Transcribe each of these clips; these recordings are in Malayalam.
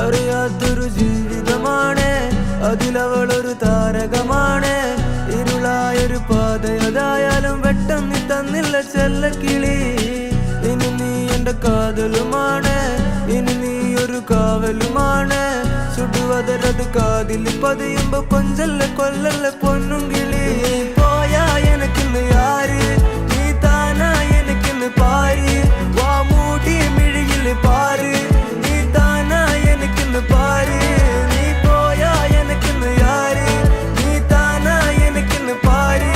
അറിയാത്തൊരു ജീവിതമാണ്, അതിലവളൊരു താരകമാണ്. ഇരുളായൊരു പാതയതായാലും വെട്ടം നീ തന്നില്ല ചെല്ലക്കിളി. ഇനി നീ എന്റെ കാതലുമാണ്, ഇനി നീ ഒരു കാവലുമാണ്. ചുടുവതരത് കാതിൽ പതിയുമ്പോ കൊഞ്ചല്ല കൊല്ലല്ല പൊന്നും കിളി. പോയാ എനക്കിന്ന് ആര്, നീ താനാ എനക്കിന്ന് പാര്. വാ മൂടി മിഴിയിൽ പാര്, നീ താനാ എനക്കിന്ന് പാര്. നീ പോയാ എനക്കിന്ന് ആര്, നീ താനാ എനക്കിന്ന് പാര്.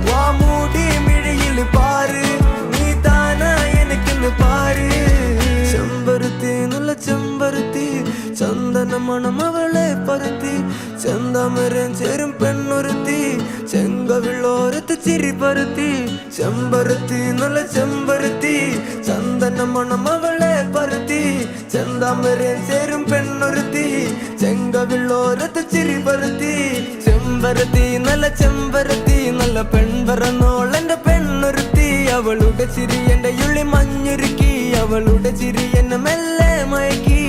വാ മൂടി മിഴിയിൽ പാര്, നീ താനാ എനക്കിന്ന് പാര്. ചെമ്പരുത്തി നല്ല ചെമ്പരുത്തി, ചന്ദന മണം അവളെ പരുത്തി. ചെന്താമരം ചേരും പെണ്ണൊരുത്തി, ചെങ്കവിളോരത്ത് ചിരി പരുത്തി. ചെമ്പരുത്തി നല്ല ചെമ്പരുത്തി, ചന്ദന മണം അവളെ പരുത്തി. ചെന്താമരം ചേരും പെണ്ണൊരുത്തി, ചെങ്കവിളോരത്ത് ചിരി പരുത്തി. ചെമ്പരത്തി നല്ല ചെമ്പരത്തി, നല്ല പെൺപറന്നോളെന്റെ പെണ്ണൊരുത്തി. അവളുടെ ചിരി എന്റെ ഉള്ളി മഞ്ഞുരുക്കി, അവളുടെ ചിരി എന്നെ മെല്ലെ മയക്കി.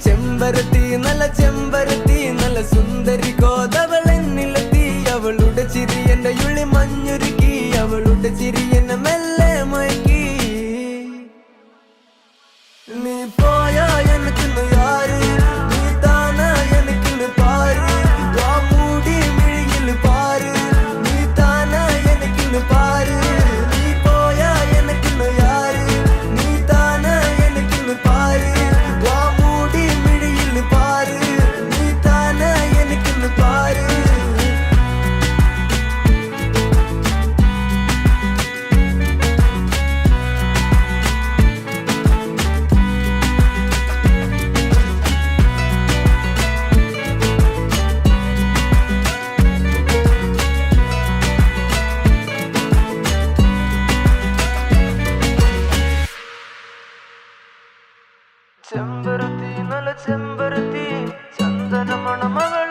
ചെമ്പരത്തി നല്ല ചെമ്പരത്തി, നല്ല സുന്ദരി കോതവളെന്നിലെത്തി. അവളുടെ ചിരി എന്റെ ഉള്ളി മഞ്ഞുരുക്കി, അവളുടെ ചിരി എന്നെ മെല്ലെ മയക്കി. നീ പോയാ എനിക്കിന്ന് ആര്, നീ താനാ എനിക്കിന്ന് പാര്. വാ മൂടി മിഴിയിൽ പാര്, നീ താനാ എനിക്കിന്ന് പാര്. നീ പോയാ എനിക്കിന്ന് ആര്, നീ താനാ എനിക്കിന്ന് പാര്. വാ മൂടി മിഴിയിൽ പാര്, നീ താനാ എനിക്കിന്ന് പാര്. ചെമ്പരത്തി നല്ല ചെമ്പരത്തി, ചന്ദന മണം അവൾ